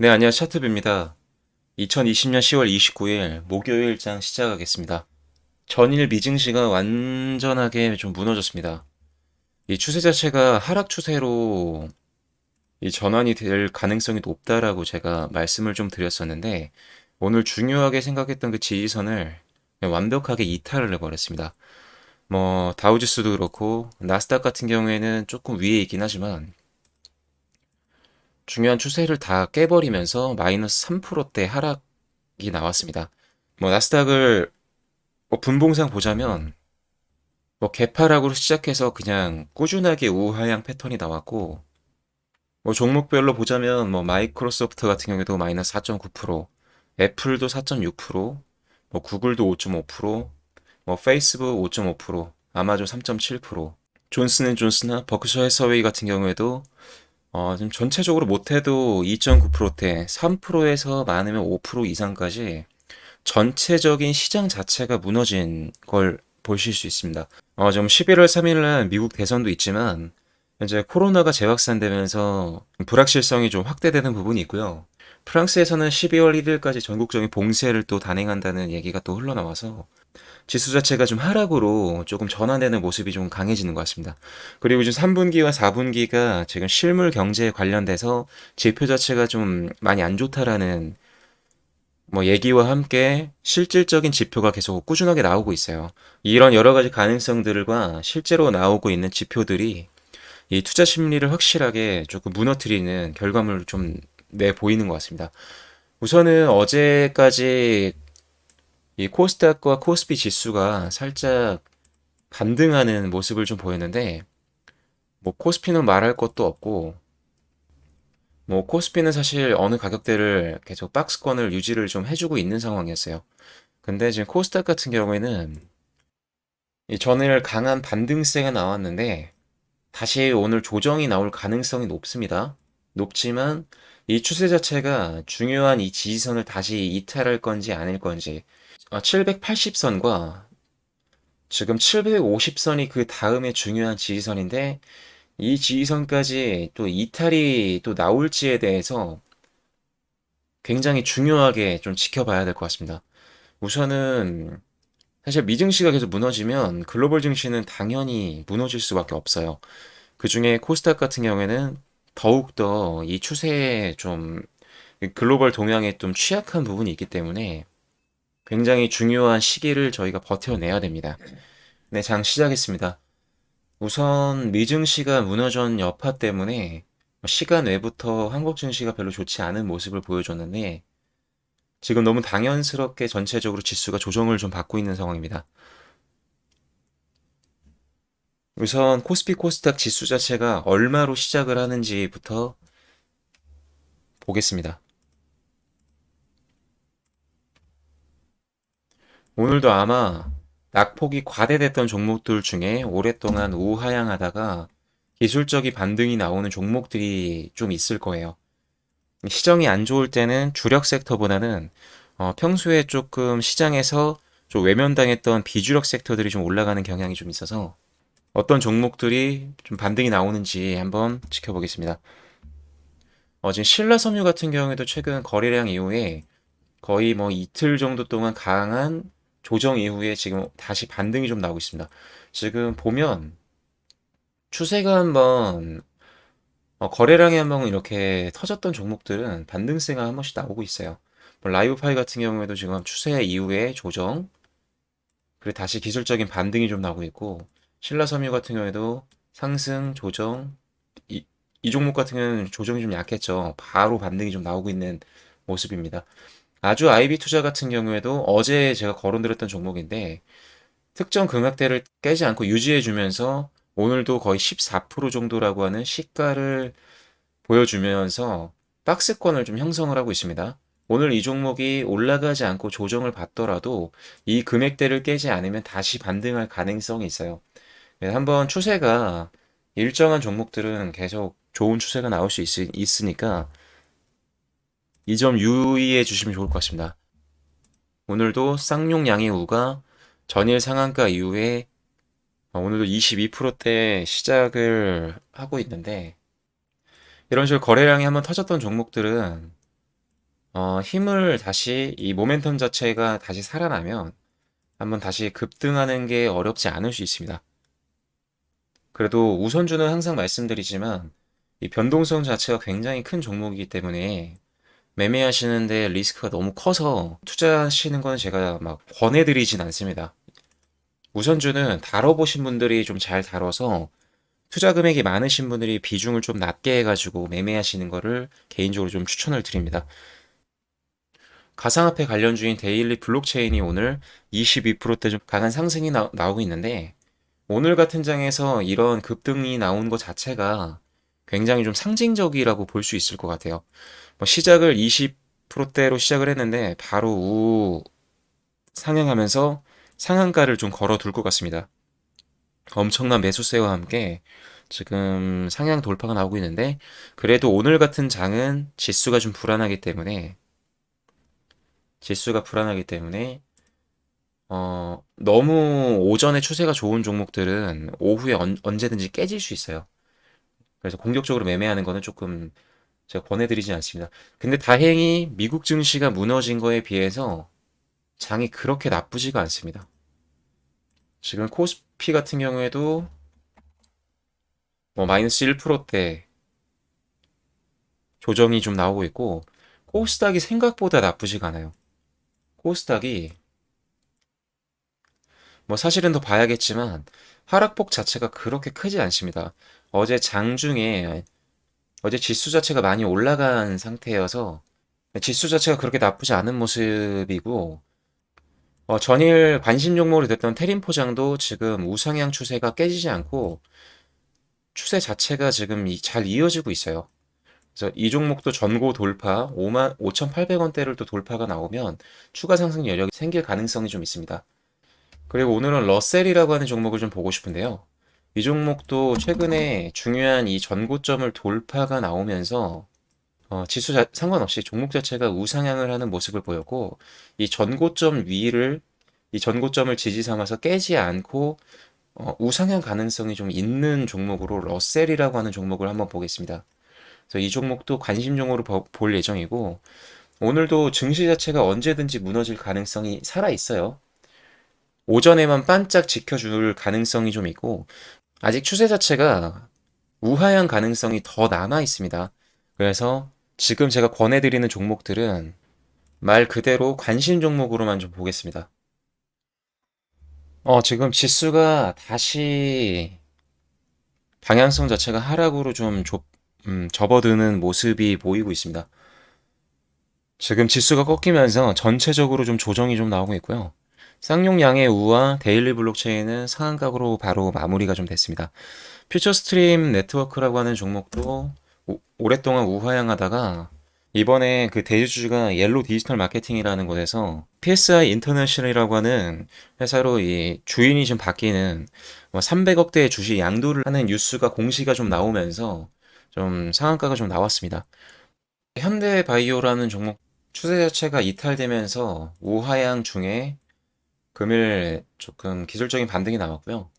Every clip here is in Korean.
네, 안녕하세요. 차트뷰입니다. 2020년 10월 29일 목요일장 시작하겠습니다. 전일 미증시가 완전하게 좀 무너졌습니다. 이 추세 자체가 하락 추세로 이 전환이 될 가능성이 높다라고 제가 말씀을 좀 드렸었는데, 오늘 중요하게 생각했던 그 지지선을 그냥 완벽하게 이탈을 해버렸습니다. 뭐 다우지수도 그렇고 나스닥 같은 경우에는 조금 위에 있긴 하지만 중요한 추세를 다 깨버리면서 마이너스 3%대 하락이 나왔습니다. 뭐 나스닥을 분봉상 보자면 뭐 개파락으로 시작해서 그냥 꾸준하게 우하향 패턴이 나왔고, 뭐 종목별로 보자면 뭐 마이크로소프트 같은 경우에도 마이너스 4.9%, 애플도 4.6%, 뭐 구글도 5.5%, 뭐 페이스북 5.5%, 아마존 3.7%, 존슨앤존스나 버크셔 해서웨이 같은 경우에도 지금 전체적으로 못해도 2.9%대, 3%에서 많으면 5% 이상까지 전체적인 시장 자체가 무너진 걸 보실 수 있습니다. 지금 11월 3일날 미국 대선도 있지만 현재 코로나가 재확산되면서 불확실성이 좀 확대되는 부분이 있고요. 프랑스에서는 12월 1일까지 전국적인 봉쇄를 또 단행한다는 얘기가 또 흘러나와서 지수 자체가 좀 하락으로 조금 전환되는 모습이 좀 강해지는 것 같습니다. 그리고 지금 3분기와 4분기가 지금 실물 경제에 관련돼서 지표 자체가 좀 많이 안 좋다라는 뭐 얘기와 함께 실질적인 지표가 계속 꾸준하게 나오고 있어요. 이런 여러 가지 가능성들과 실제로 나오고 있는 지표들이 이 투자 심리를 확실하게 조금 무너뜨리는 결과물을 좀 내보이는 것 같습니다. 우선은 어제까지 이 코스닥과 코스피 지수가 살짝 반등하는 모습을 좀 보였는데, 뭐 코스피는 말할 것도 없고, 뭐 코스피는 사실 어느 가격대를 계속 박스권을 유지를 좀 해주고 있는 상황이었어요. 근데 지금 코스닥 같은 경우에는 이 전일 강한 반등세가 나왔는데 다시 오늘 조정이 나올 가능성이 높습니다. 높지만 이 추세 자체가 중요한 이 지지선을 다시 이탈할 건지 아닐 건지, 780선과 지금 750선이 그 다음에 중요한 지지선인데 이 지지선까지 또 이탈이 또 나올지에 대해서 굉장히 중요하게 좀 지켜봐야 될 것 같습니다. 우선은 사실 미증시가 계속 무너지면 글로벌 증시는 당연히 무너질 수밖에 없어요. 그중에 코스닥 같은 경우에는 더욱더 이 추세에 좀 글로벌 동향에 좀 취약한 부분이 있기 때문에 굉장히 중요한 시기를 저희가 버텨내야 됩니다. 네, 장 시작했습니다. 우선 미증시가 무너진 여파 때문에 시간 외부터 한국 증시가 별로 좋지 않은 모습을 보여줬는데 지금 너무 당연스럽게 전체적으로 지수가 조정을 좀 받고 있는 상황입니다. 우선 코스피 코스닥 지수 자체가 얼마로 시작을 하는지부터 보겠습니다. 오늘도 아마 낙폭이 과대됐던 종목들 중에 오랫동안 우하향하다가 기술적인 반등이 나오는 종목들이 좀 있을 거예요. 시정이 안 좋을 때는 주력 섹터보다는 평소에 조금 시장에서 좀 외면당했던 비주력 섹터들이 좀 올라가는 경향이 좀 있어서 어떤 종목들이 좀 반등이 나오는지 한번 지켜보겠습니다. 지금 신라섬유 같은 경우에도 최근 거래량 이후에 거의 뭐 이틀 정도 동안 강한 조정 이후에 지금 다시 반등이 좀 나오고 있습니다. 지금 보면 추세가 한번 거래량이 한번 이렇게 터졌던 종목들은 반등세가 한 번씩 나오고 있어요. 뭐 라이브파이 같은 경우에도 지금 추세 이후에 조정, 그리고 다시 기술적인 반등이 좀 나오고 있고, 신라섬유 같은 경우에도 상승, 조정, 이, 이 종목 같은 경우는 조정이 좀 약했죠. 바로 반등이 좀 나오고 있는 모습입니다. 아주 IB 투자 같은 경우에도 어제 제가 거론드렸던 종목인데 특정 금액대를 깨지 않고 유지해주면서 오늘도 거의 14% 정도라고 하는 시가를 보여주면서 박스권을 좀 형성을 하고 있습니다. 오늘 이 종목이 올라가지 않고 조정을 받더라도 이 금액대를 깨지 않으면 다시 반등할 가능성이 있어요. 한번 추세가 일정한 종목들은 계속 좋은 추세가 나올 수 있으니까 이 점 유의해 주시면 좋을 것 같습니다. 오늘도 쌍용 양해우가 전일 상한가 이후에 오늘도 22%대 시작을 하고 있는데 이런 식으로 거래량이 한번 터졌던 종목들은 힘을 다시 이 모멘텀 자체가 다시 살아나면 한번 다시 급등하는 게 어렵지 않을 수 있습니다. 그래도 우선주는 항상 말씀드리지만 이 변동성 자체가 굉장히 큰 종목이기 때문에 매매하시는데 리스크가 너무 커서 투자하시는 거는 제가 막 권해드리진 않습니다. 우선주는 다뤄보신 분들이 좀 잘 다뤄서 투자 금액이 많으신 분들이 비중을 좀 낮게 해가지고 매매하시는 거를 개인적으로 좀 추천을 드립니다. 가상화폐 관련주인 데일리 블록체인이 오늘 22%대 좀 강한 상승이 나오고 있는데 오늘 같은 장에서 이런 급등이 나온 것 자체가 굉장히 좀 상징적이라고 볼 수 있을 것 같아요. 뭐 시작을 20%대로 시작을 했는데 바로 상향하면서 상한가를 좀 걸어둘 것 같습니다. 엄청난 매수세와 함께 지금 상향 돌파가 나오고 있는데 그래도 오늘 같은 장은 지수가 불안하기 때문에 너무 오전에 추세가 좋은 종목들은 오후에 언제든지 깨질 수 있어요. 그래서 공격적으로 매매하는 거는 조금 제가 권해드리지 않습니다. 근데 다행히 미국 증시가 무너진 거에 비해서 장이 그렇게 나쁘지가 않습니다. 지금 코스피 같은 경우에도 뭐 마이너스 1%대 조정이 좀 나오고 있고 코스닥이 생각보다 나쁘지가 않아요. 코스닥이 뭐 사실은 더 봐야겠지만 하락폭 자체가 그렇게 크지 않습니다. 어제 장중에 어제 지수 자체가 많이 올라간 상태여서 지수 자체가 그렇게 나쁘지 않은 모습이고 전일 관심 종목으로 됐던 테림포장도 지금 우상향 추세가 깨지지 않고 추세 자체가 지금 잘 이어지고 있어요. 그래서 이 종목도 전고 돌파 5만 5,800원대를 또 돌파가 나오면 추가 상승 여력이 생길 가능성이 좀 있습니다. 그리고 오늘은 러셀이라고 하는 종목을 좀 보고 싶은데요. 이 종목도 최근에 중요한 이 전고점을 돌파가 나오면서 상관없이 종목 자체가 우상향을 하는 모습을 보였고 이 전고점 위를 이 전고점을 지지 삼아서 깨지 않고 우상향 가능성이 좀 있는 종목으로 러셀이라고 하는 종목을 한번 보겠습니다. 그래서 이 종목도 관심 종목으로 볼 예정이고 오늘도 증시 자체가 언제든지 무너질 가능성이 살아 있어요. 오전에만 반짝 지켜줄 가능성이 좀 있고 아직 추세 자체가 우하향 가능성이 더 남아 있습니다. 그래서 지금 제가 권해드리는 종목들은 말 그대로 관심 종목으로만 좀 보겠습니다. 지금 지수가 다시 방향성 자체가 하락으로 좀 접어드는 모습이 보이고 있습니다. 지금 지수가 꺾이면서 전체적으로 좀 조정이 좀 나오고 있고요. 쌍용양의 우와 데일리 블록체인은 상한각으로 바로 마무리가 좀 됐습니다. 퓨처 스트림 네트워크라고 하는 종목도 오랫동안 우하향하다가 이번에 그 대주주가 옐로 디지털 마케팅이라는 곳에서 PSI 인터내셔널이라고 하는 회사로 이 주인이 좀 바뀌는 300억대의 주식 양도를 하는 뉴스가 공시가 좀 나오면서 좀 상한가가 좀 나왔습니다. 현대바이오라는 종목 추세 자체가 이탈되면서 우하향 중에 금일 조금 기술적인 반등이 나왔고요.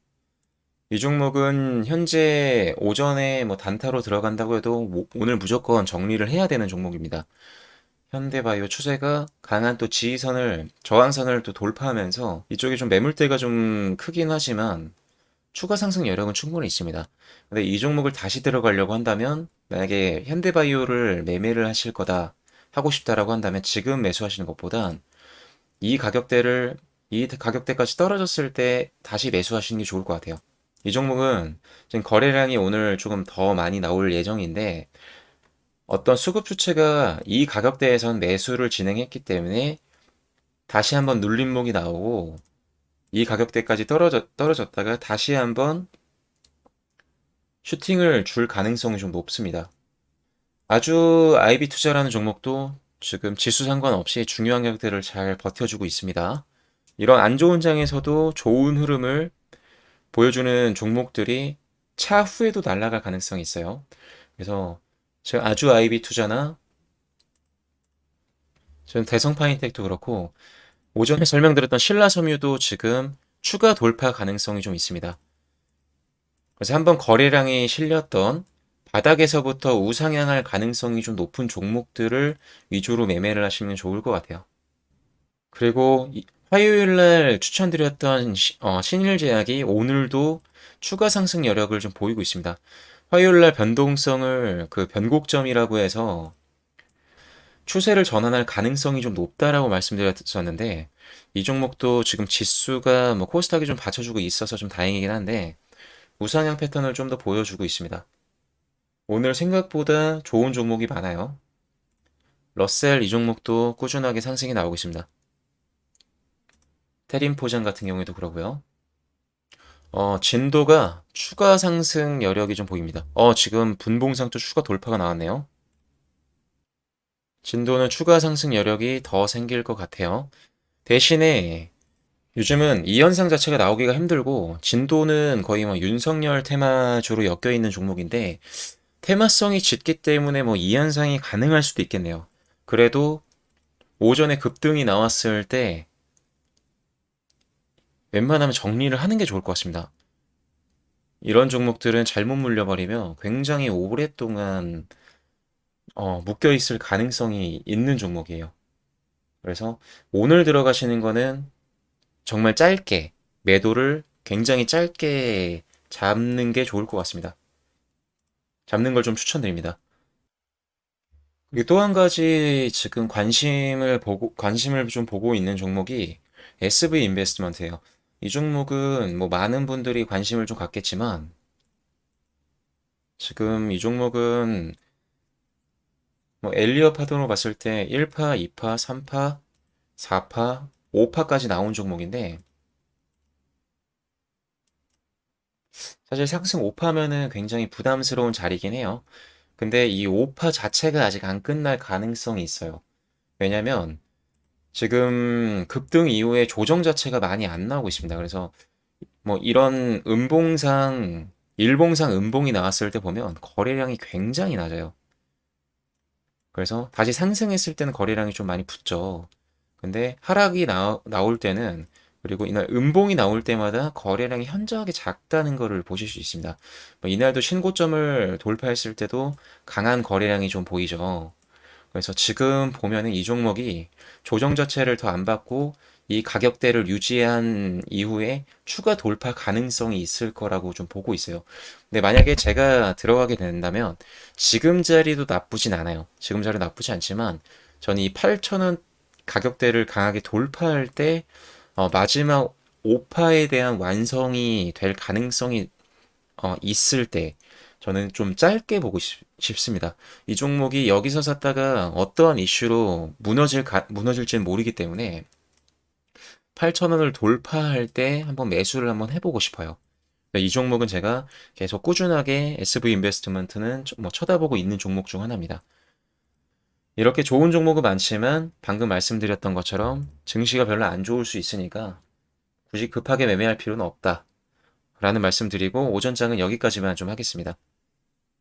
이 종목은 현재 오전에 뭐 단타로 들어간다고 해도 오늘 무조건 정리를 해야 되는 종목입니다. 현대바이오 추세가 강한 또 지지선을, 저항선을 또 돌파하면서 이쪽에 좀 매물대가 좀 크긴 하지만 추가 상승 여력은 충분히 있습니다. 근데 이 종목을 다시 들어가려고 한다면 만약에 현대바이오를 매매를 하실 거다 하고 싶다라고 한다면 지금 매수하시는 것보단 이 가격대를 이 가격대까지 떨어졌을 때 다시 매수하시는 게 좋을 것 같아요. 이 종목은 지금 거래량이 오늘 조금 더 많이 나올 예정인데 어떤 수급 주체가 이 가격대에선 매수를 진행했기 때문에 다시 한번 눌림목이 나오고 이 가격대까지 떨어졌다가 다시 한번 슈팅을 줄 가능성이 좀 높습니다. 아주 IB 투자라는 종목도 지금 지수 상관없이 중요한 가격대를 잘 버텨주고 있습니다. 이런 안 좋은 장에서도 좋은 흐름을 보여주는 종목들이 차후에도 날아갈 가능성이 있어요. 그래서 제가 아주 IB 투자나 저는 대성파인텍도 그렇고 오전에 설명드렸던 신라섬유도 지금 추가 돌파 가능성이 좀 있습니다. 그래서 한번 거래량이 실렸던 바닥에서부터 우상향할 가능성이 좀 높은 종목들을 위주로 매매를 하시면 좋을 것 같아요. 그리고 화요일 날 추천드렸던 신일제약이 오늘도 추가 상승 여력을 좀 보이고 있습니다. 화요일 날 변동성을 그 변곡점이라고 해서 추세를 전환할 가능성이 좀 높다라고 말씀드렸었는데 이 종목도 지금 지수가 뭐 코스닥이 좀 받쳐주고 있어서 좀 다행이긴 한데 우상향 패턴을 좀 더 보여주고 있습니다. 오늘 생각보다 좋은 종목이 많아요. 러셀 이 종목도 꾸준하게 상승이 나오고 있습니다. 테림포장 같은 경우에도 그러고요. 진도가 추가 상승 여력이 좀 보입니다. 지금 분봉상도 추가 돌파가 나왔네요. 진도는 추가 상승 여력이 더 생길 것 같아요. 대신에 요즘은 이 현상 자체가 나오기가 힘들고 진도는 거의 뭐 윤석열 테마주로 엮여 있는 종목인데 테마성이 짙기 때문에 뭐 이 현상이 가능할 수도 있겠네요. 그래도 오전에 급등이 나왔을 때 웬만하면 정리를 하는 게 좋을 것 같습니다. 이런 종목들은 잘못 물려버리면 굉장히 오랫동안 묶여 있을 가능성이 있는 종목이에요. 그래서 오늘 들어가시는 거는 정말 짧게 매도를 굉장히 짧게 잡는 게 좋을 것 같습니다. 잡는 걸 좀 추천드립니다. 그리고 또 한 가지 지금 관심을 좀 보고 있는 종목이 SV 인베스트먼트예요. 이 종목은 뭐 많은 분들이 관심을 좀 갖겠지만 지금 이 종목은 뭐 엘리어 파동으로 봤을 때 1파, 2파, 3파, 4파, 5파까지 나온 종목인데 사실 상승 5파면은 굉장히 부담스러운 자리긴 해요. 근데 이 5파 자체가 아직 안 끝날 가능성이 있어요. 왜냐면 지금 급등 이후에 조정 자체가 많이 안 나오고 있습니다. 그래서 뭐 이런 일봉상 음봉이 나왔을 때 보면 거래량이 굉장히 낮아요. 그래서 다시 상승했을 때는 거래량이 좀 많이 붙죠. 근데 나올 때는 그리고 이날 음봉이 나올 때마다 거래량이 현저하게 작다는 것을 보실 수 있습니다. 뭐 이날도 신고점을 돌파했을 때도 강한 거래량이 좀 보이죠. 그래서 지금 보면은 이 종목이 조정 자체를 더 안 받고 이 가격대를 유지한 이후에 추가 돌파 가능성이 있을 거라고 좀 보고 있어요. 근데 만약에 제가 들어가게 된다면 지금 자리도 나쁘진 않아요. 지금 자리 나쁘지 않지만 저는 이 8,000원 가격대를 강하게 돌파할 때 마지막 5파에 대한 완성이 될 가능성이 있을 때 저는 좀 짧게 보고 싶습니다. 이 종목이 여기서 샀다가 어떠한 이슈로 무너질지는 모르기 때문에 8,000원을 돌파할 때 한번 매수를 한번 해보고 싶어요. 이 종목은 제가 계속 꾸준하게 SV 인베스트먼트는 뭐 쳐다보고 있는 종목 중 하나입니다. 이렇게 좋은 종목은 많지만 방금 말씀드렸던 것처럼 증시가 별로 안 좋을 수 있으니까 굳이 급하게 매매할 필요는 없다. 라는 말씀 드리고 오전장은 여기까지만 좀 하겠습니다.